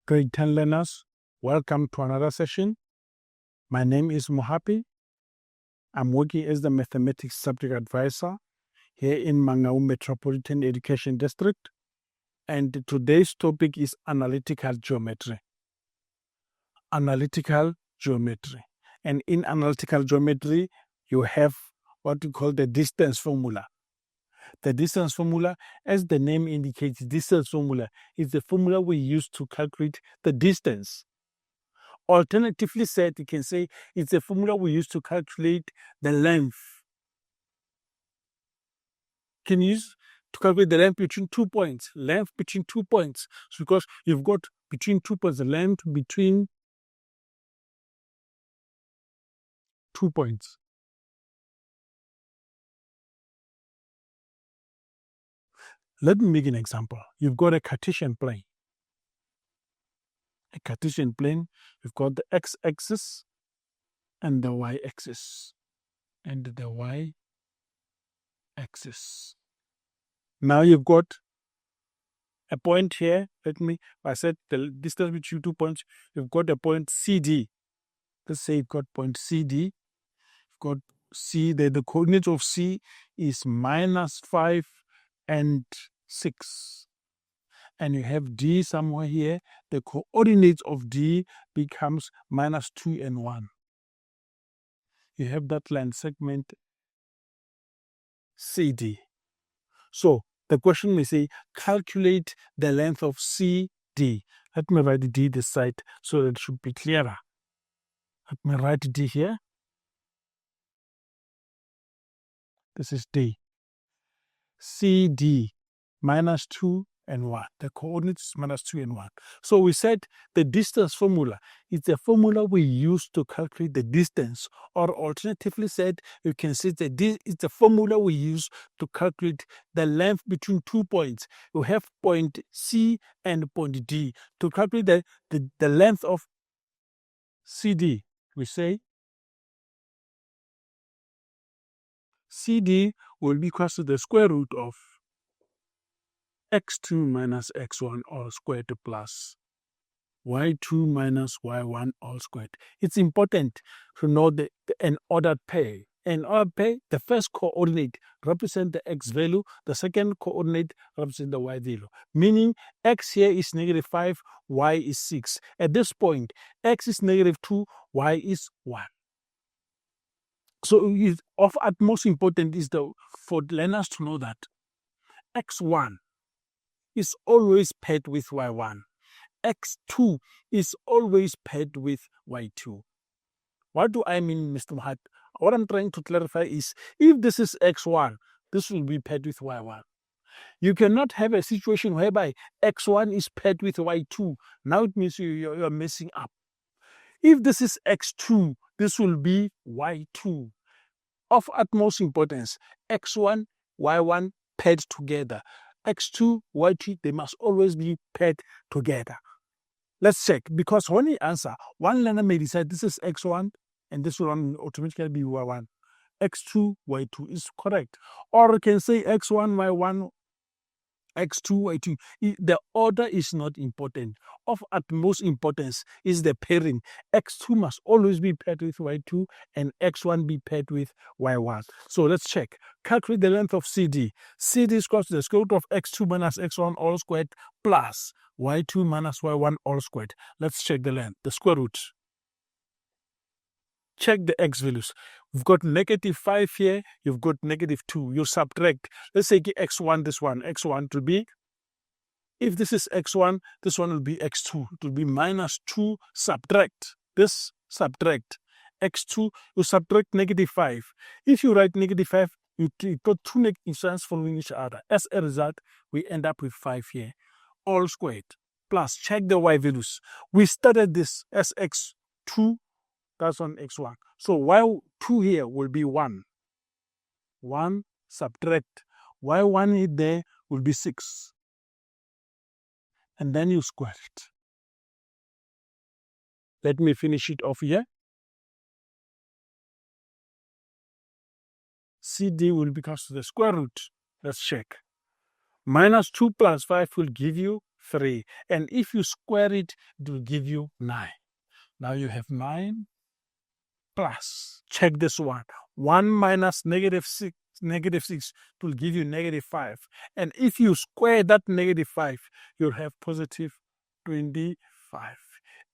Grade 10 learners, welcome to another session. My name is Mohapi. I'm working as the mathematics subject advisor here in Mangaung Metropolitan Education District. And today's topic is analytical geometry. Analytical geometry. And in analytical geometry, you have what we call the distance formula. The distance formula, as the name indicates, distance formula is the formula we use to calculate the distance. Alternatively said, you can say it's a formula we use to calculate the length. Can use to calculate the length between 2 points. Length between 2 points. So because you've got between 2 points, the length between 2 points. Let me make an example. You've got a Cartesian plane. A Cartesian plane, you've got the x-axis and the y-axis. And the y-axis. Now you've got a point here. I said the distance between 2 points, you've got a point CD. Let's say you've got point CD. You've got C, the coordinates of C is -5 and 6. And you have D somewhere here. The coordinates of D becomes -2 and 1. You have that line segment CD. So the question may say, calculate the length of CD. Let me write D this side so that it should be clearer. Let me write D here. This is D. CD -2 and 1. The coordinates -2 and 1. So we said the distance formula is the formula we use to calculate the distance, or alternatively said, you can say that this is the formula we use to calculate the length between 2 points. You have point C and point D. To calculate the length of CD, we say CD will be equal to the square root of x2 minus x1 all squared plus y2 minus y1 all squared. It's important to know an ordered pair. An ordered pair, the first coordinate represents the x value, the second coordinate represents the y value. Meaning x here is -5, y is 6. At this point, x is -2, y is 1. So it's of utmost importance is for learners to know that x1 is always paired with y1. x2 is always paired with y2. What do I mean, Mr. Mahat? What I'm trying to clarify is, if this is x1, this will be paired with y1. You cannot have a situation whereby x1 is paired with y2. Now it means you're messing up. If this is x2, this will be y2. Of utmost importance, x1, y1 paired together. x2, y2, they must always be paired together. Let's check, because when you answer, one learner may decide this is x1 and this will automatically be y1. x2, y2 is correct. Or you can say x1, y1, x2, y2. The order is not important. Of utmost importance is the pairing. x2 must always be paired with y2 and x1 be paired with y1. So let's check. Calculate the length of CD. CD is equal to the square root of x2 minus x1 all squared plus y2 minus y1 all squared. Let's check the length, the square root. Check the x values. We've got -5 here, you've got -2. You subtract. Let's say x1, this one, x1 to be, if this is x1, this one will be x2. It will be -2, subtract. This, subtract. x2, you subtract -5. If you write -5, you got two negative signs following each other. As a result, we end up with 5 here. All squared. Plus, check the y values. We started this as x2. That's on x1. So y2 here will be 1. 1 subtract. y1 there will be 6. And then you square it. Let me finish it off here. CD will be equal to the square root. Let's check. -2 plus 5 will give you 3. And if you square it, it will give you 9. Now you have 9 plus, check this one, 1 minus -6, -6 will give you -5. And if you square that -5, you'll have positive 25.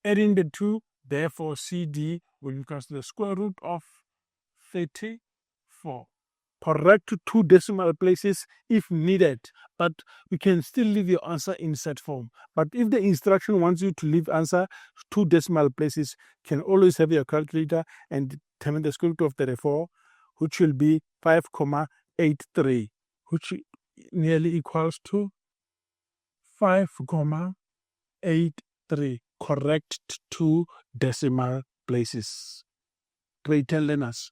Adding the 2, therefore CD will equal to the square root of 34. Correct 2 decimal places if needed, but you can still leave your answer in set form. But if the instruction wants you to leave answer 2 decimal places, you can always have your calculator and determine the square root of 34, which will be 5,83, which nearly equals to 5,83. Correct 2 decimal places. Great learners.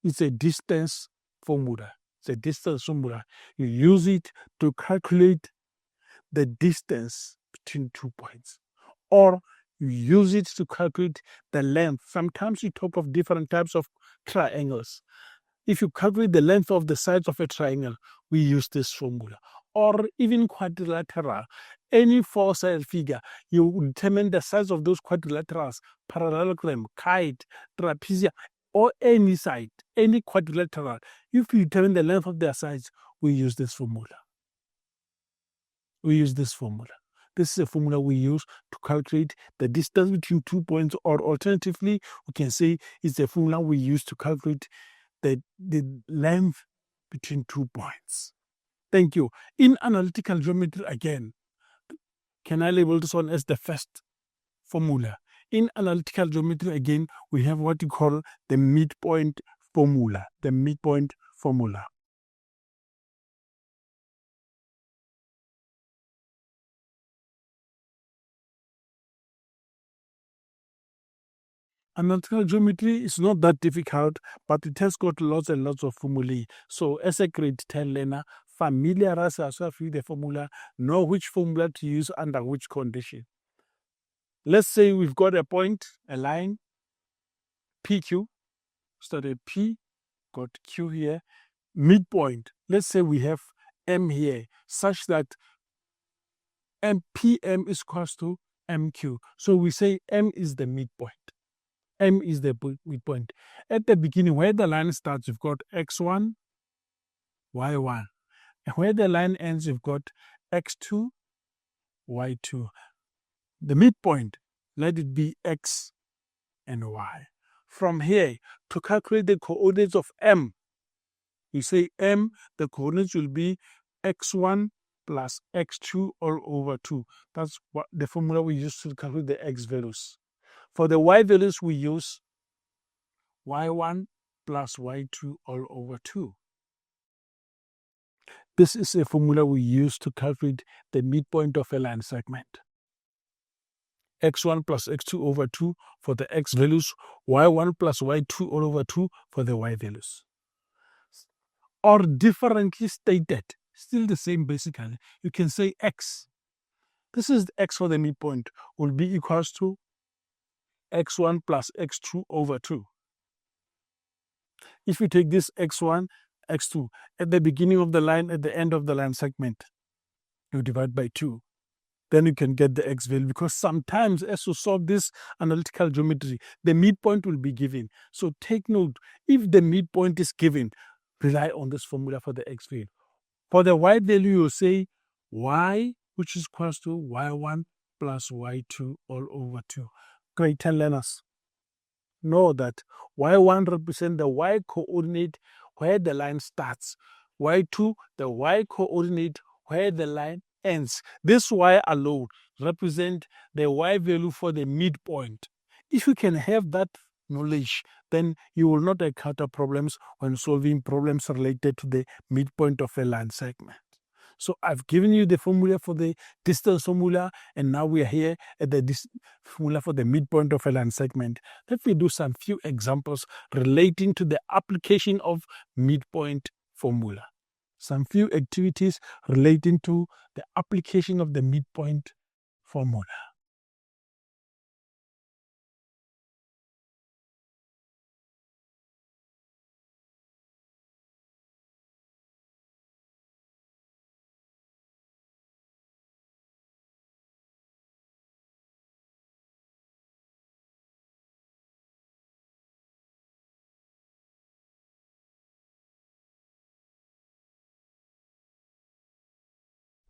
It's a distance formula. It's a distance formula. You use it to calculate the distance between 2 points. Or you use it to calculate the length. Sometimes we talk of different types of triangles. If you calculate the length of the sides of a triangle, we use this formula. Or even quadrilateral, any 4-sided figure, you determine the size of those quadrilaterals, parallelogram, kite, trapezium, or any side, any quadrilateral. If you determine the length of their sides, we use this formula. We use this formula. This is a formula we use to calculate the distance between 2 points, or alternatively, we can say it's a formula we use to calculate the length between 2 points. Thank you. In analytical geometry, again, can I label this one as the first formula? In analytical geometry, again, we have what you call the midpoint formula. The midpoint formula. Analytical geometry is not that difficult, but it has got lots and lots of formulae. So as a grade 10 learner, familiarize yourself with the formula, know which formula to use under which condition. Let's say we've got a point, a line, PQ, started P, got Q here, midpoint. Let's say we have M here, such that PM is equals to MQ. So we say M is the midpoint. M is the midpoint. At the beginning, where the line starts, you've got X1, Y1. And where the line ends, you've got X2, Y2. The midpoint, let it be X and Y. From here, to calculate the coordinates of M, you say M, the coordinates will be X1 plus X2 all over 2. That's what the formula we use to calculate the X values. For the Y values, we use Y1 plus Y2 all over 2. This is a formula we use to calculate the midpoint of a line segment. X1 plus X2 over 2 for the X values, Y1 plus Y2 all over 2 for the Y values. Or differently stated, still the same basically, you can say X. This is X for the midpoint, will be equals to X1 plus X2 over 2. If you take this X1, X2, at the beginning of the line, at the end of the line segment, you divide by 2. Then you can get the X value, because sometimes as you solve this analytical geometry, the midpoint will be given. So take note, if the midpoint is given, rely on this formula for the X value. For the Y value, you say Y, which is equals to Y1 plus Y2 all over 2. Great 10 learners. Know that Y1 represents the Y coordinate where the line starts. Y2, the Y coordinate where the line ends. This Y alone represents the Y value for the midpoint. If you can have that knowledge, then you will not encounter problems when solving problems related to the midpoint of a line segment. So I've given you the formula for the distance formula, and now we are here at the formula for the midpoint of a line segment. Let me do some few examples relating to the application of midpoint formula. Some few activities relating to the application of the midpoint formula.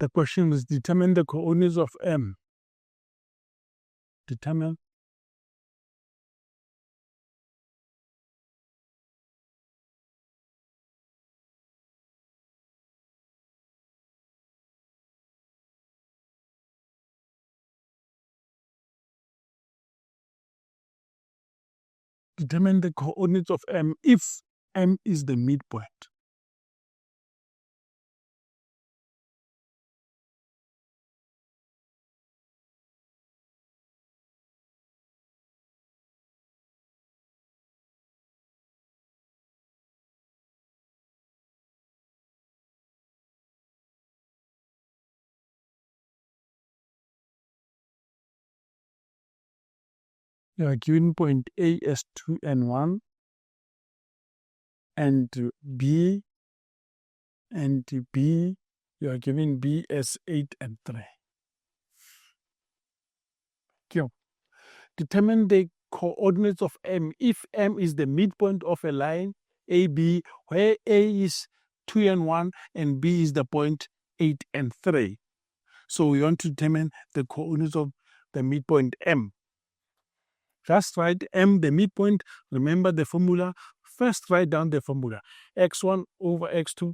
The question is determine the coordinates of M. Determine the coordinates of M if M is the midpoint. You are given point A as 2 and 1, and B you are given B as 8 and 3. Determine the coordinates of M if M is the midpoint of a line AB, where A is 2 and 1 and B is the point 8 and 3. So we want to determine the coordinates of the midpoint M. Just write M, the midpoint. Remember the formula. First write down the formula. X1 over X2,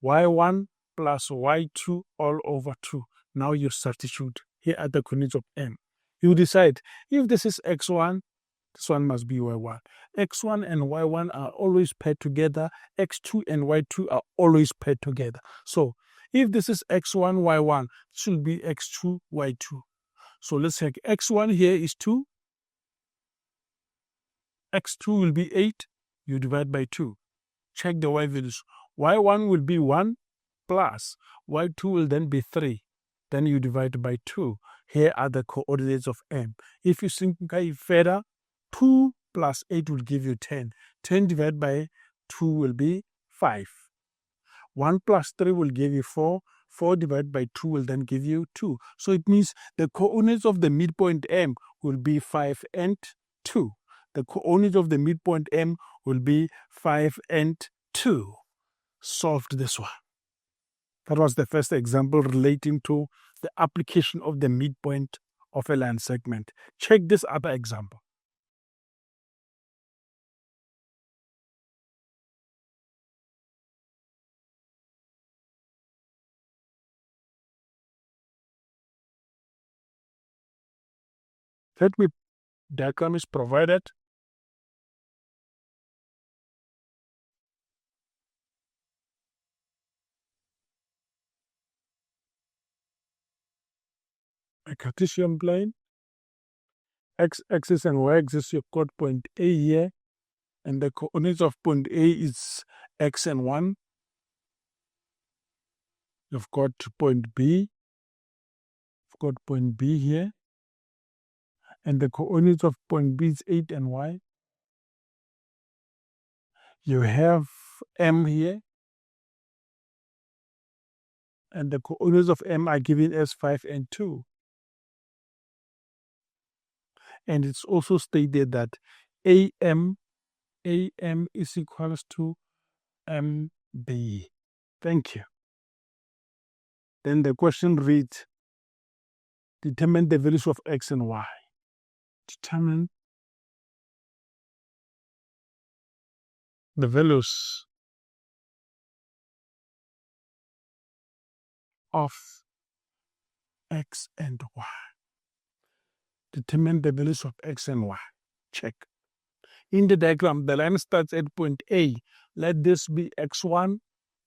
Y1 plus Y2 all over 2. Now you substitute. Here are the coordinates of M. You decide if this is X1, this one must be Y1. X1 and Y1 are always paired together. X2 and Y2 are always paired together. So if this is X1, Y1, it should be X2, Y2. So let's take X1 here is 2. X2 will be 8. You divide by 2. Check the Y values. Y1 will be 1 plus Y2 will then be 3. Then you divide by 2. Here are the coordinates of M. If you simplify further, 2 plus 8 will give you 10. 10 divided by 2 will be 5. 1 plus 3 will give you 4. 4 divided by 2 will then give you 2. So it means the coordinates of the midpoint M will be 5 and 2. The coordinates of the midpoint M will be 5 and 2. Solved this one. That was the first example relating to the application of the midpoint of a line segment. Check this other example. Let me diagram is provided. A Cartesian plane, x-axis and y-axis, you've got point A here, and the coordinates of point A is x and 1. You've got point B. You've got point B here, and the coordinates of point B is 8 and y. You have M here, and the coordinates of M are given as 5 and 2. And it's also stated that AM is equals to MB. Thank you. Then the question reads, determine the values of X and Y. Determine the values of X and Y. Determine the values of X and Y. Check. In the diagram, the line starts at point A. Let this be X1,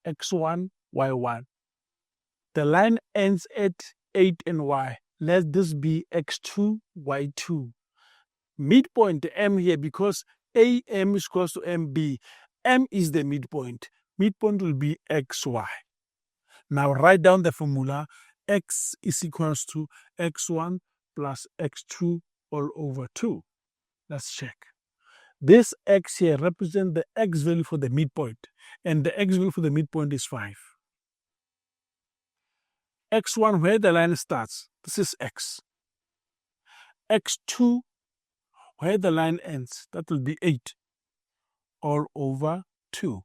X1, Y1. The line ends at 8 and Y. Let this be X2, Y2. Midpoint M here, because AM is equals to MB. M is the midpoint. Midpoint will be XY. Now write down the formula. X is equals to X1 plus X2 all over 2. Let's check. This X here represents the X value for the midpoint, and the X value for the midpoint is 5. X1, where the line starts, this is X. X2, where the line ends, that will be 8 all over 2.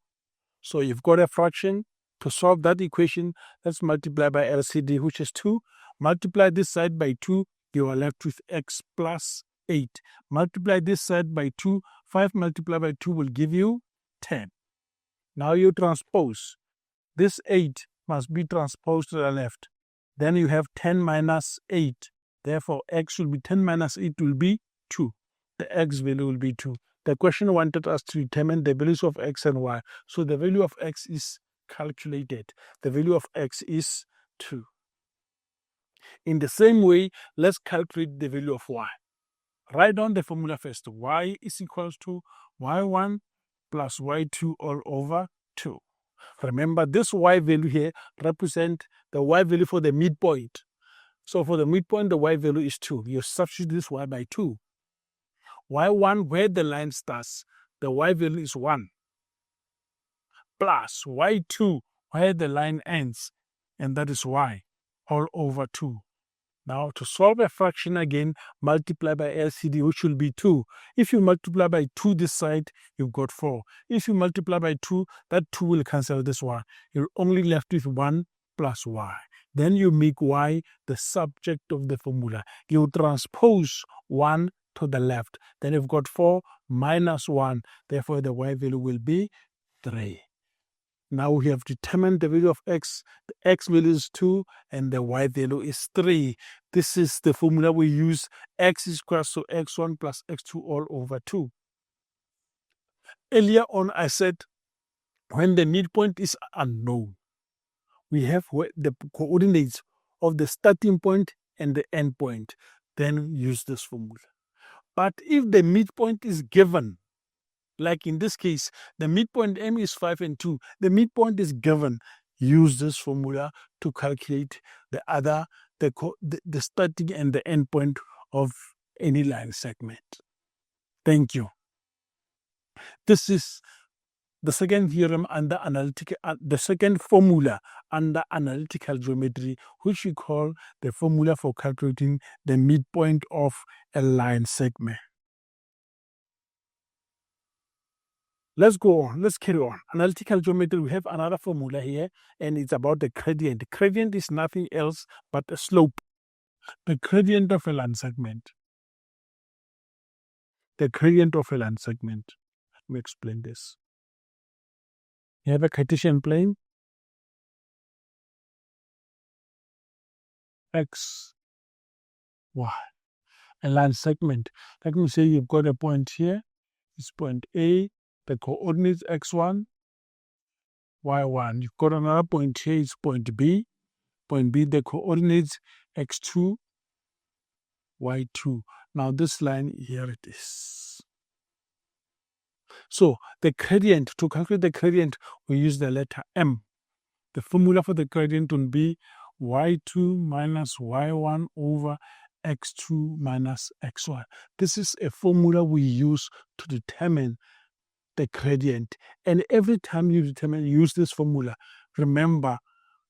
So you've got a fraction, To solve that equation, let's multiply by LCD, which is 2. Multiply this side by 2, you are left with x plus 8. Multiply this side by 2. 5 multiplied by 2 will give you 10. Now you transpose. This 8 must be transposed to the left. Then you have 10 minus 8. Therefore, x will be 10 minus 8 will be 2. The x value will be 2. The question wanted us to determine the values of x and y. So the value of x is calculated. The value of x is 2. In the same way, let's calculate the value of y. Write down the formula first. Y is equals to y1 plus y2 all over 2. Remember, this y value here represents the y value for the midpoint. So for the midpoint, the y value is 2. You substitute this y by 2. y1, where the line starts, the y value is 1. Plus y2, where the line ends, and that is y, all over 2. Now, to solve a fraction again, multiply by LCD, which will be 2. If you multiply by 2 this side, you've got 4. If you multiply by 2, that 2 will cancel this one. You're only left with 1 plus y. Then you make y the subject of the formula. You transpose 1 to the left. Then you've got 4 minus 1. Therefore, the y value will be 3. Now we have determined the value of x. The x value is 2 and the y value is 3. This is the formula we use. X is equal to x1 plus x2 all over 2. Earlier on, I said when the midpoint is unknown, we have the coordinates of the starting point and the end point. Then use this formula. But if the midpoint is given, like in this case, the midpoint M is 5 and 2. The midpoint is given. Use this formula to calculate the starting and the end point of any line segment. Thank you. This is the second theorem under the second formula under analytical geometry, which we call the formula for calculating the midpoint of a line segment. Let's go on. Let's carry on. Analytical geometry, we have another formula here, and it's about the gradient. The gradient is nothing else but a slope. The gradient of a line segment. The gradient of a line segment. Let me explain this. You have a Cartesian plane. X, Y. A line segment. Let me say you've got a point here. It's point A. The coordinates x1, y1. You've got another point here, it's point B. Point B, the coordinates x2, y2. Now this line, here it is. So the gradient, to calculate the gradient, we use the letter M. The formula for the gradient will be y2 minus y1 over x2 minus x1. This is a formula we use to determine the gradient, and every time you use this formula, remember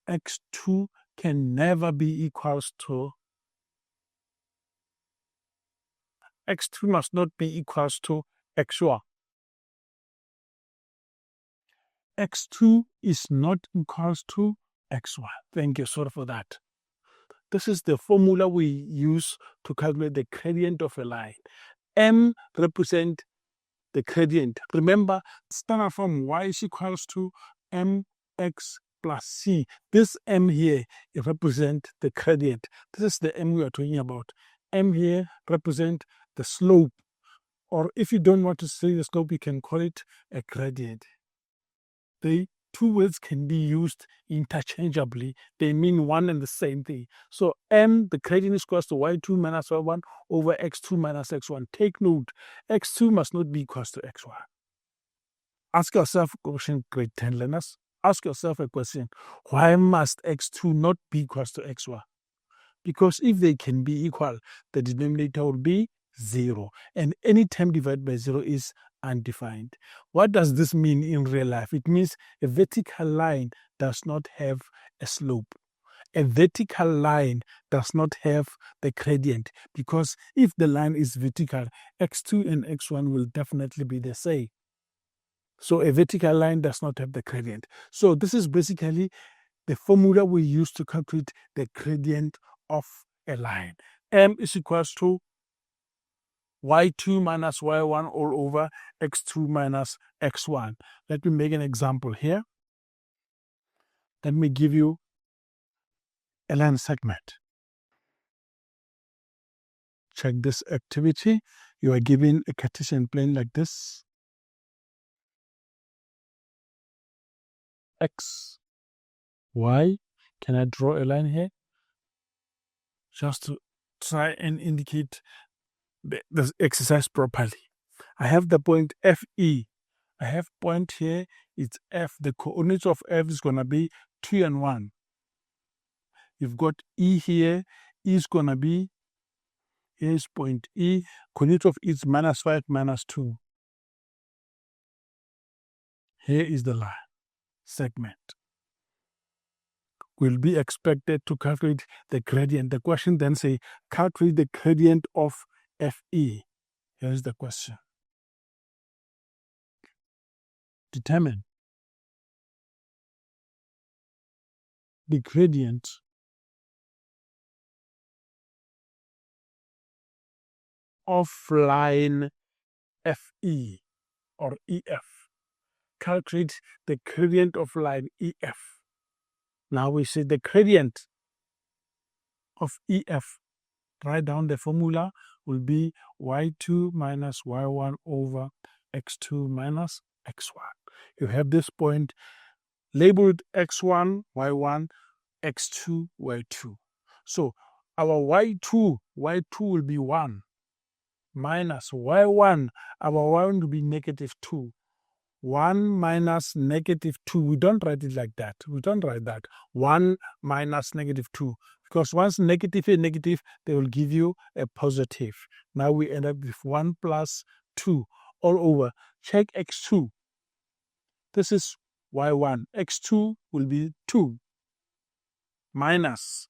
x2 can never be equals to x2 must not be equals to x1. X2 is not equals to x1. Thank you, sorry for that. This is the formula we use to calculate the gradient of a line. M represents the gradient. Remember, standard form y is equals to mx plus c. This m here represents the gradient. This is the m we are talking about. M here represents the slope. Or if you don't want to say the slope, you can call it a gradient. The two words can be used interchangeably. They mean one and the same thing. So m, the gradient is equals to y2 minus y1 over x2 minus x1. Take note, x2 must not be equals to x1. Ask yourself a question, grade 10 learners. Ask yourself a question. Why must x2 not be equals to x1? Because if they can be equal, the denominator will be 0. And any term divided by 0 is undefined. What does this mean in real life? It means a vertical line does not have a slope. A vertical line does not have the gradient, because if the line is vertical, x2 and x1 will definitely be the same. So a vertical line does not have the gradient. So this is basically the formula we use to calculate the gradient of a line. M is equals to y2 minus y1 all over x2 minus x1. Let me make an example here. Let me give you a line segment. Check this activity. You are given a Cartesian plane like this. X, Y. Can I draw a line here? Just to try and indicate the exercise properly. I have the point FE. I have point here, it's F. The coordinates of F is going to be 2 and 1. You've got E here. E is going to be, here's point E. Coordinate of E is minus 5, minus 2. Here is the line segment. Will be expected to calculate the gradient. The question then say, calculate the gradient of FE. Here's the question. Determine the gradient of line FE or EF. Calculate the gradient of line EF. Now we see the gradient of EF. Write down the formula will be y2 minus y1 over x2 minus x1. You have this point labeled x1, y1, x2, y2. So our y2 will be 1 minus y1, our y1 will be negative 2. 1 minus negative 2. We don't write it like that. We don't write that. 1 minus negative 2. Because once negative and negative, they will give you a positive. Now we end up with 1 plus 2 all over. Check x2. This is y1. x2 will be 2. Minus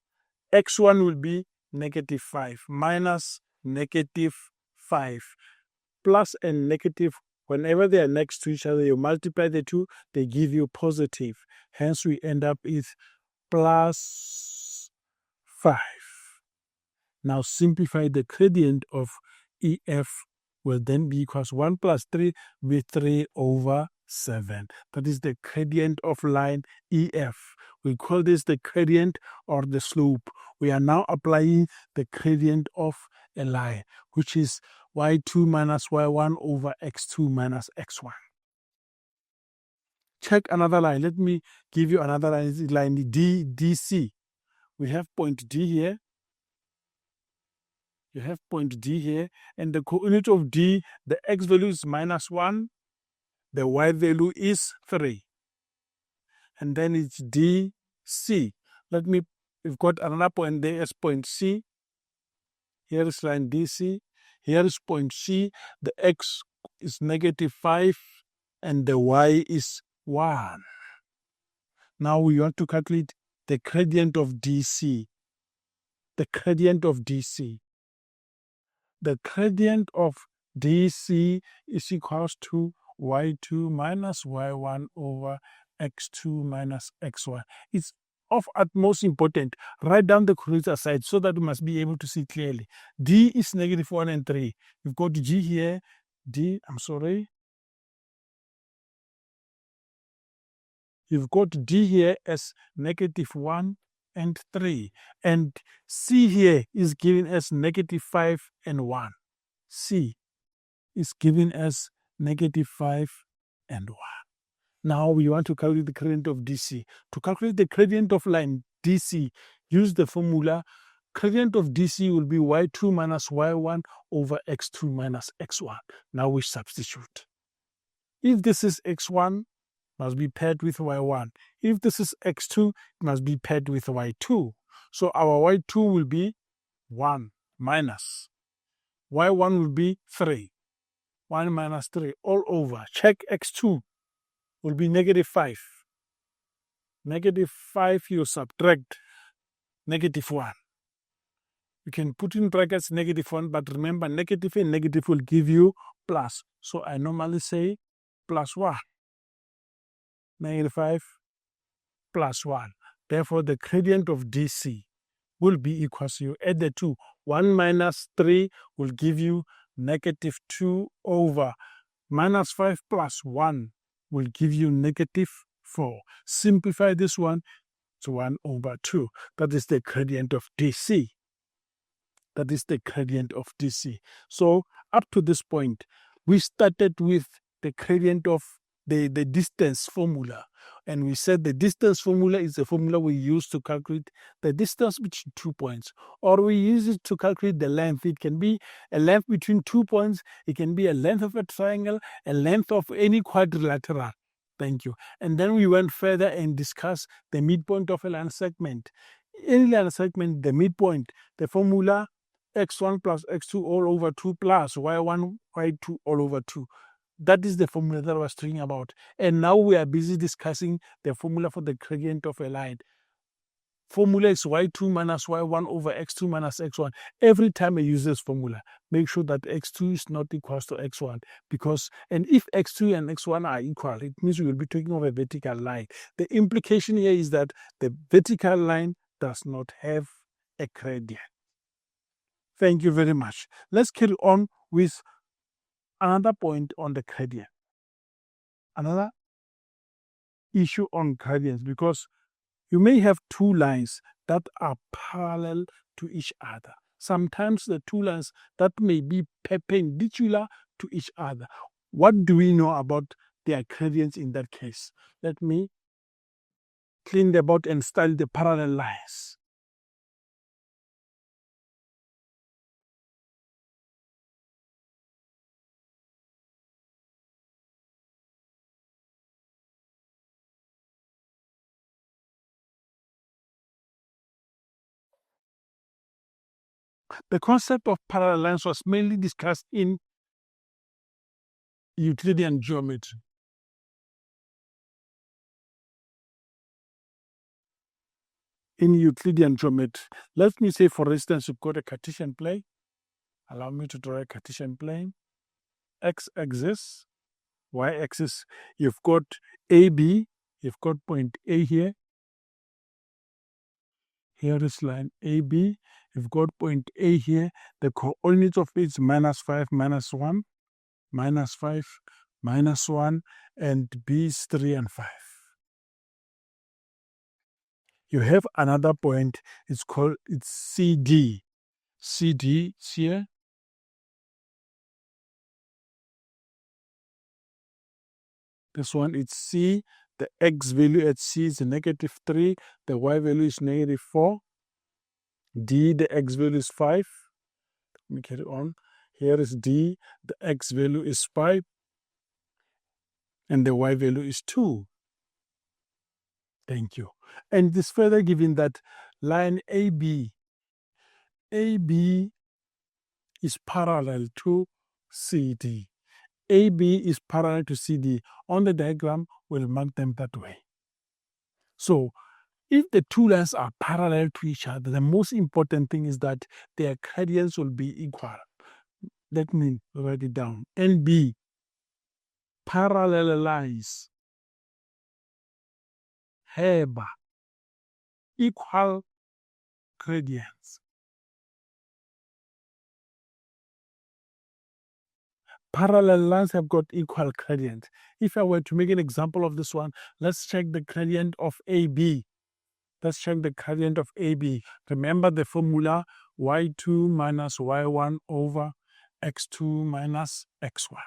x1 will be negative 5. Minus negative 5. Plus and negative. Whenever they are next to each other, you multiply the two, they give you positive. Hence, we end up with plus 5. Now, simplify the gradient of EF will then be equals 1 plus 3 with 3 over 7. That is the gradient of line EF. We call this the gradient or the slope. We are now applying the gradient of a line, which is y2 minus y1 over x2 minus x1. Check another line. Let me give you another line DC. We have point D here. You have point D here, and the coordinate of D, the x value is minus 1, the y value is 3. And then it's DC. We've got another point there as point C. Here is line DC. Here is point C. The x is negative 5 and the y is 1. Now we want to calculate the gradient of DC. The gradient of DC. The gradient of DC is equals to y2 minus y1 over x2 minus x1. It's of utmost importance. Write down the coordinates aside so that we must be able to see clearly. D is negative 1 and 3. We've got G here. You've got D here as negative 1 and 3. And C here is given as negative 5 and 1. C is given as negative 5 and 1. Now we want to calculate the gradient of DC. To calculate the gradient of line DC, use the formula. Gradient of DC will be y2 minus y1 over x2 minus x1. Now we substitute. If this is x1, must be paired with y1. If this is x2, it must be paired with y2. So our y2 will be 1 minus. Y1 will be 3. 1 minus 3 all over. Check x2 will be negative 5. Negative 5, you subtract negative 1. You can put in brackets negative 1, but remember negative and negative will give you plus. So I normally say plus 1. -5 plus 1. Therefore, the gradient of DC will be equal to, you add the 2. 1 minus 3 will give you -2 over -5 plus 1 will give you -4. Simplify this one to 1 over 2. That is the gradient of DC. That is the gradient of DC. So up to this point, we started with the gradient of the distance formula. And we said the distance formula is the formula we use to calculate the distance between 2 points. Or we use it to calculate the length. It can be a length between 2 points. It can be a length of a triangle, a length of any quadrilateral. Thank you. And then we went further and discussed the midpoint of a line segment. In line segment, the midpoint, the formula x1 plus x2 all over 2 plus y1, y2 all over 2. That is the formula that I was talking about. And now we are busy discussing the formula for the gradient of a line. Formula is y2 minus y1 over x2 minus x1. Every time I use this formula, make sure that x2 is not equal to x1. And if x2 and x1 are equal, it means we will be talking of a vertical line. The implication here is that the vertical line does not have a gradient. Thank you very much. Let's carry on with another point on the gradient. Another issue on gradients, because you may have two lines that are parallel to each other. Sometimes the two lines that may be perpendicular to each other. What do we know about their gradients in that case? Let me clean the board and style the parallel lines. The concept of parallel lines was mainly discussed in Euclidean geometry. In Euclidean geometry, let me say, for instance, you've got a Cartesian plane. Allow me to draw a Cartesian plane. X-axis, y-axis. You've got AB. You've got point A here. Here is line AB. You've got point A here. The coordinates of it is -5, -1, -5, -1, and B is 3 and 5. You have another point. It's CD. CD is here. This one is C. The X value at C is -3. The Y value is -4. D, the X value is 5. Let me carry on. Here is D. The X value is 5. And the Y value is 2. Thank you. And it is further given that line AB is parallel to CD. AB is parallel to CD. On the diagram, we'll mark them that way. So, if the two lines are parallel to each other, the most important thing is that their gradients will be equal. Let me write it down. NB, parallel lines have equal gradients. Parallel lines have got equal gradients. If I were to make an example of this one, let's check the gradient of AB. Let's check the gradient of AB. Remember the formula y2 minus y1 over x2 minus x1.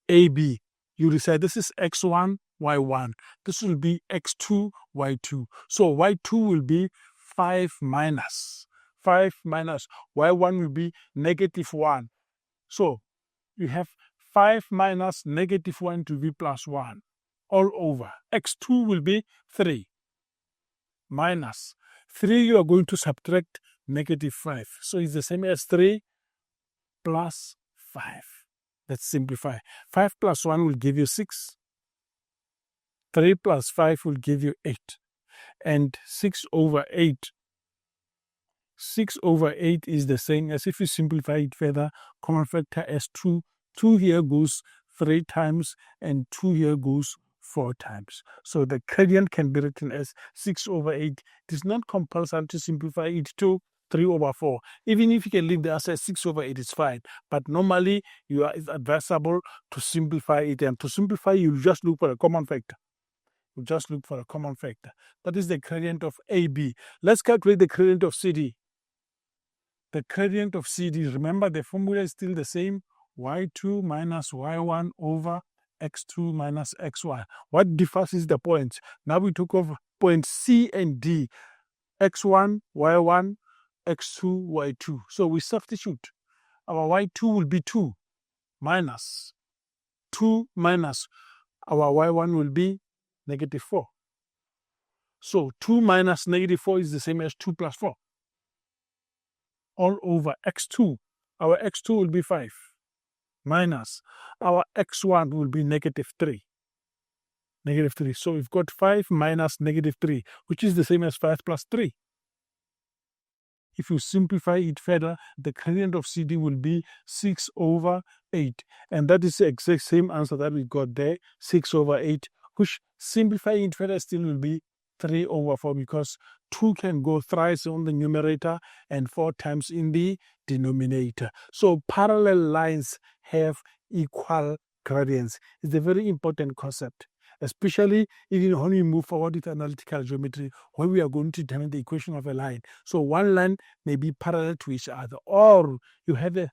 AB, you decide this is x1, y1. This will be x2, y2. So y2 will be 5 minus. 5 minus. Y1 will be -1. So you have 5 minus -1 to be +1 all over. X2 will be 3 minus 3. You are going to subtract -5. So it's the same as 3 plus 5. Let's simplify. 5 plus 1 will give you 6. 3 plus 5 will give you 8. And 6 over 8. 6 over 8 is the same as, if you simplify it further, common factor as 2. 2 here goes 3 times and 2 here goes 4 times. So the gradient can be written as 6 over 8. It is not compulsory to simplify it to 3 over 4. Even if you can leave the answer 6 over 8, it's fine. But normally, it's advisable to simplify it. And to simplify, you just look for a common factor. You just look for a common factor. That is the gradient of AB. Let's calculate the gradient of CD. The gradient of CD, remember the formula is still the same. Y2 minus Y1 over X2 minus XY. What differs is the points. Now we took off points C and D. X1, Y1, X2, Y2. So we substitute. Our Y2 will be 2 minus 2 minus our Y1 will be negative 4. So 2 minus negative 4 is the same as 2 plus 4. All over X2. Our X2 will be 5 minus our X1 will be negative 3. Negative 3. So we've got 5 minus negative 3, which is the same as 5 plus 3. If you simplify it further, the gradient of CD will be 6 over 8. And that is the exact same answer that we got there, 6 over 8, which simplifying it further still will be 3 over 4 because 2 can go thrice on the numerator and 4 times in the denominator. So parallel lines have equal gradients. It's a very important concept, especially even when we move forward with analytical geometry, where we are going to determine the equation of a line. So one line may be parallel to each other, or you have a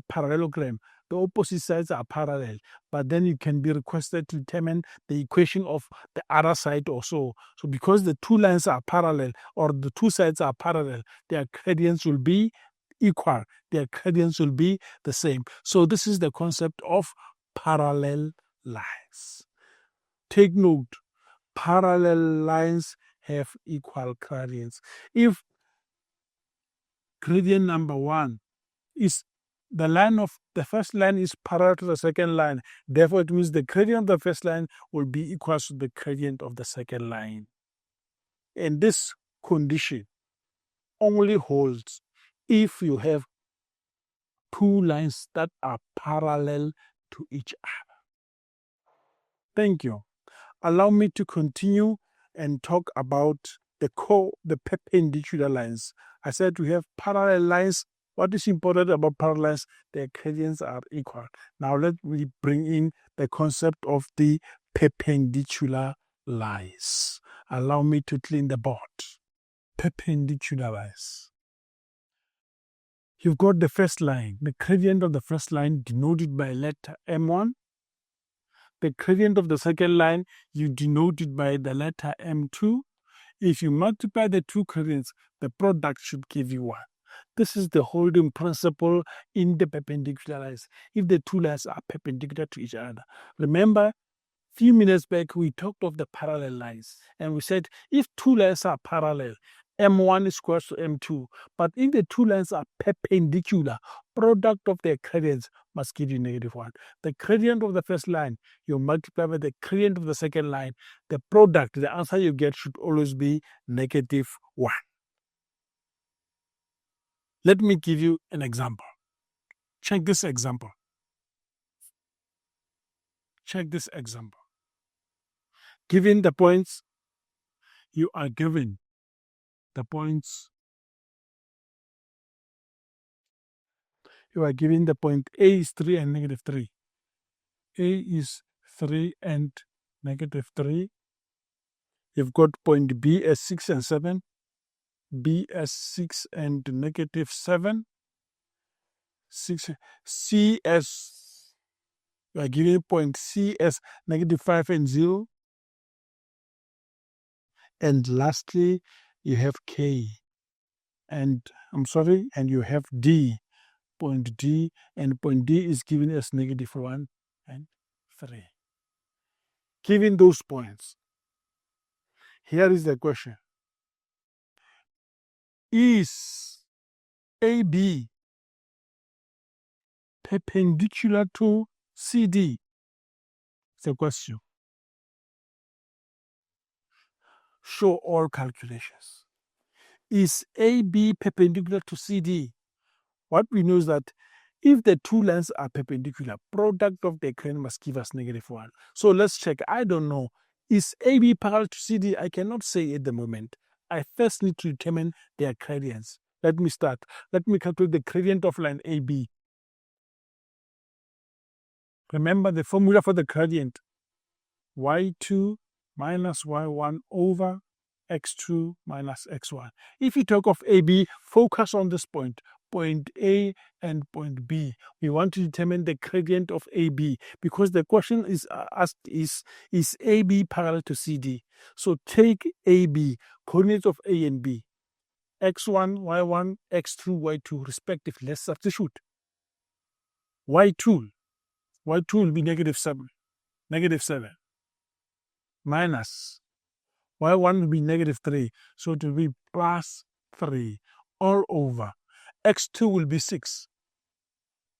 parallelogram. The opposite sides are parallel, but then you can be requested to determine the equation of the other side also. So because the two lines are parallel, or the two sides are parallel, their gradients will be equal. Their gradients will be the same. So this is the concept of parallel lines. Take note, parallel lines have equal gradients. If gradient number 1 is the first line is parallel to the second line, therefore it means the gradient of the first line will be equal to the gradient of the second line. And this condition only holds if you have two lines that are parallel to each other. Thank you. Allow me to continue and talk about the perpendicular lines. I said we have parallel lines. What is important about parallel lines? Their gradients are equal. Now let me bring in the concept of the perpendicular lines. Allow me to clean the board. Perpendicular lines. You've got the first line. The gradient of the first line denoted by letter M1. The gradient of the second line, you denote it by the letter M2. If you multiply the two gradients, the product should give you 1. This is the holding principle in the perpendicular lines. If the two lines are perpendicular to each other. Remember, a few minutes back, we talked of the parallel lines. And we said, if two lines are parallel, M1 is equal to M2. But if the two lines are perpendicular, product of their gradients must give you negative 1. The gradient of the first line, you multiply by the gradient of the second line. The product, the answer you get should always be negative 1. Let me give you an example. Check this example. Check this example. Given the points, you are given the points. You are given the point A is 3 and negative 3. A is 3 and negative 3. You've got point B as 6 and 7. B as 6 and negative 7. C as, you are given point C as negative 5 and 0. And lastly, you have K. And you have D. Point D, and point D is given as negative 1 and 3. Given those points, here is the question. Is AB perpendicular to CD? It's a question. Show all calculations. Is AB perpendicular to CD? What we know is that if the two lines are perpendicular, product of their gradients must give us negative 1. So let's check. I don't know. Is AB parallel to CD? I cannot say at the moment. I first need to determine their gradients. Let me start. Let me calculate the gradient of line AB. Remember the formula for the gradient. Y2 minus Y1 over X2 minus X1. If you talk of AB, focus on this point A and point B. We want to determine the gradient of AB because the question is asked is AB parallel to CD? So take AB, coordinates of A and B, X1, Y1, X2, Y2 respectively. Let's substitute. Y2 will be negative 7, minus Y1 will be negative 3, so it will be plus 3 all over. X2 will be 6,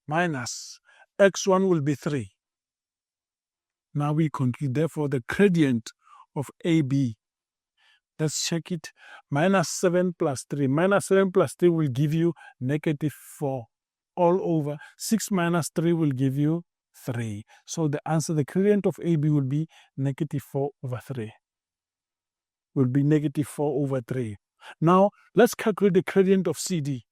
minus X1 will be 3. Now we conclude, therefore, the gradient of AB. Let's check it. Minus 7 plus 3. Minus 7 plus 3 will give you negative 4 all over. 6 minus 3 will give you 3. So the answer, the gradient of AB will be negative 4 over 3. Will be negative 4 over 3. Now, let's calculate the gradient of CD.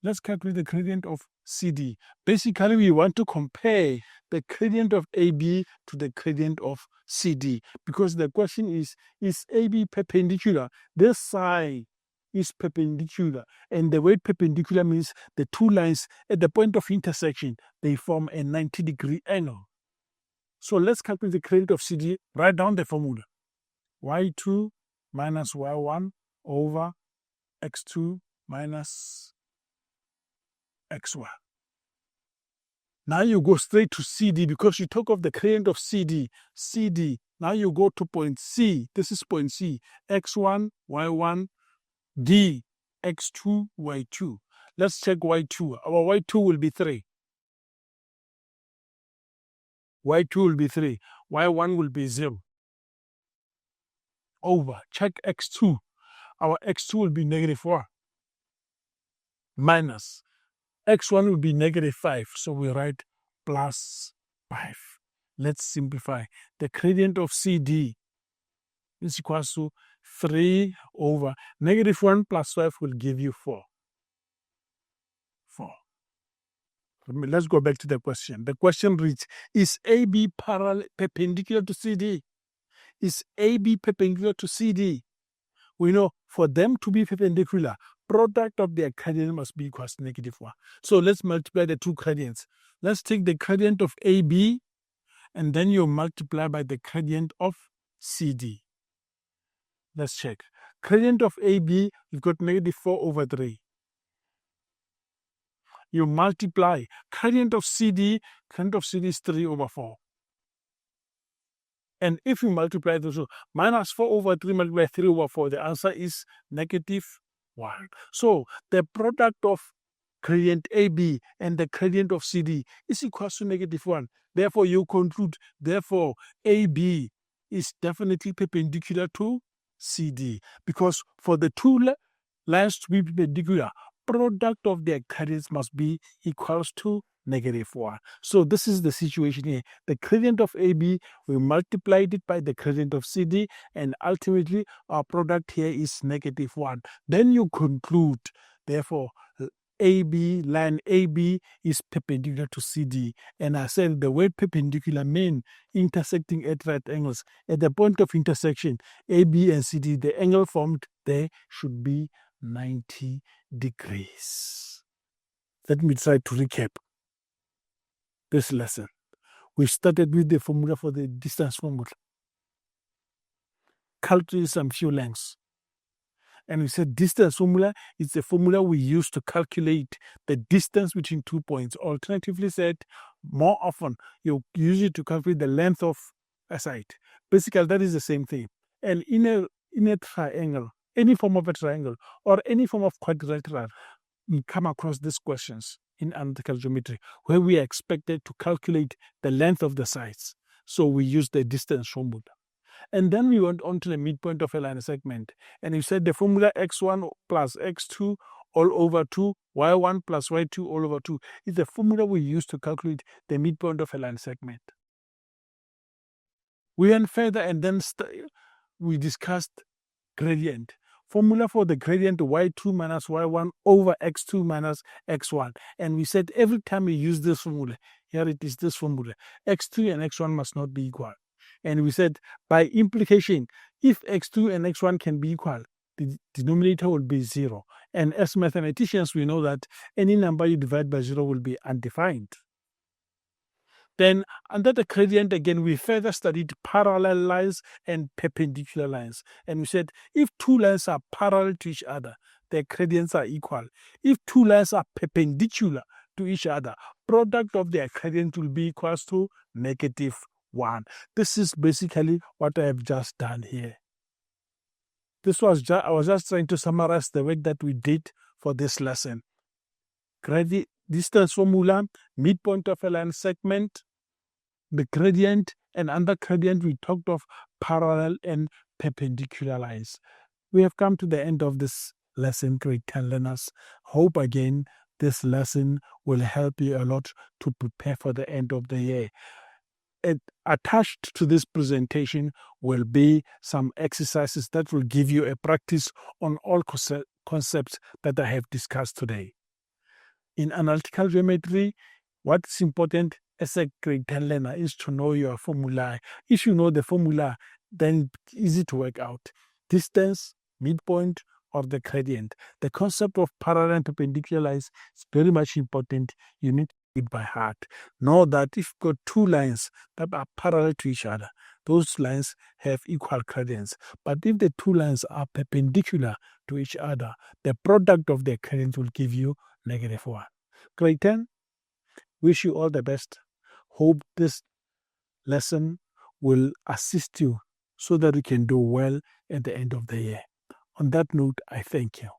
Let's calculate the gradient of CD. Basically, we want to compare the gradient of AB to the gradient of CD because the question is AB perpendicular? This side is perpendicular, and the word perpendicular means the two lines at the point of intersection, they form a 90-degree angle. So let's calculate the gradient of CD. Write down the formula. Y2 minus Y1 over X2 minus X1. Now you go straight to CD because you talk of the gradient of CD. Now you go to point C. This is point C. X1, Y1, D, X2, Y2. Let's check Y2. Our Y2 will be 3. Y2 will be 3. Y1 will be 0. Over. Check X2. Our X2 will be negative 4. Minus. X1 will be negative 5. So we write plus 5. Let's simplify. The gradient of CD is equal to 3 over negative 1 plus 5 will give you 4. 4. Let's go back to the question. The question reads, is AB perpendicular to CD? Is AB perpendicular to CD? We know for them to be perpendicular, product of their gradient must be equal to negative 1. So let's multiply the two gradients. Let's take the gradient of AB and then you multiply by the gradient of CD. Let's check. Gradient of AB, you've got negative 4 over 3. You multiply. Gradient of CD is 3 over 4. And if you multiply those, minus 4 over 3 multiplied by 3 over 4, the answer is negative 1. So the product of gradient AB and the gradient of CD is equal to negative 1. Therefore, you conclude, therefore, AB is definitely perpendicular to CD. Because for the two lines to be perpendicular, product of their gradients must be equals to negative 1. So this is the situation here. The gradient of AB, we multiplied it by the gradient of CD, and ultimately our product here is negative 1. Then you conclude, therefore, line AB is perpendicular to CD. And I said the word perpendicular means intersecting at right angles. At the point of intersection, AB and CD, the angle formed there should be 90 degrees. Let me try to recap this lesson. We started with the formula for the distance formula. Calculate some few lengths. And we said distance formula is the formula we use to calculate the distance between 2 points. Alternatively said, more often you use it to calculate the length of a side. Basically, that is the same thing. And in a triangle, any form of a triangle or any form of quadrilateral, we come across these questions in analytical geometry where we are expected to calculate the length of the sides. So we use the distance formula. And then we went on to the midpoint of a line segment. And you said the formula x1 plus x2 all over 2, y1 plus y2 all over 2 is the formula we use to calculate the midpoint of a line segment. We went further and then we discussed gradient. Formula for the gradient y2 minus y1 over x2 minus x1. And we said every time we use this formula, here it is this formula, x2 and x1 must not be equal. And we said by implication, if x2 and x1 can be equal, the denominator will be 0. And as mathematicians, we know that any number you divide by 0 will be undefined. Then under the gradient again, we further studied parallel lines and perpendicular lines. And we said if two lines are parallel to each other, their gradients are equal. If two lines are perpendicular to each other, product of their gradient will be equals to -1. This is basically what I have just done here. I was just trying to summarize the work that we did for this lesson. Distance formula, midpoint of a line segment, the gradient, and under gradient we talked of parallel and perpendicular lines. We have come to the end of this lesson, grade 10 learners. Hope again this lesson will help you a lot to prepare for the end of the year. Attached to this presentation will be some exercises that will give you a practice on all concepts that I have discussed today. In analytical geometry, what's important as a grade 10 learner is to know your formula. If you know the formula, then it's easy to work out. Distance, midpoint, or the gradient. The concept of parallel and perpendicular lines is very much important. You need to do it by heart. Know that if you've got two lines that are parallel to each other, those lines have equal gradients. But if the two lines are perpendicular to each other, the product of their gradients will give you -1. Grade 10, wish you all the best. Hope this lesson will assist you so that you can do well at the end of the year. On that note, I thank you.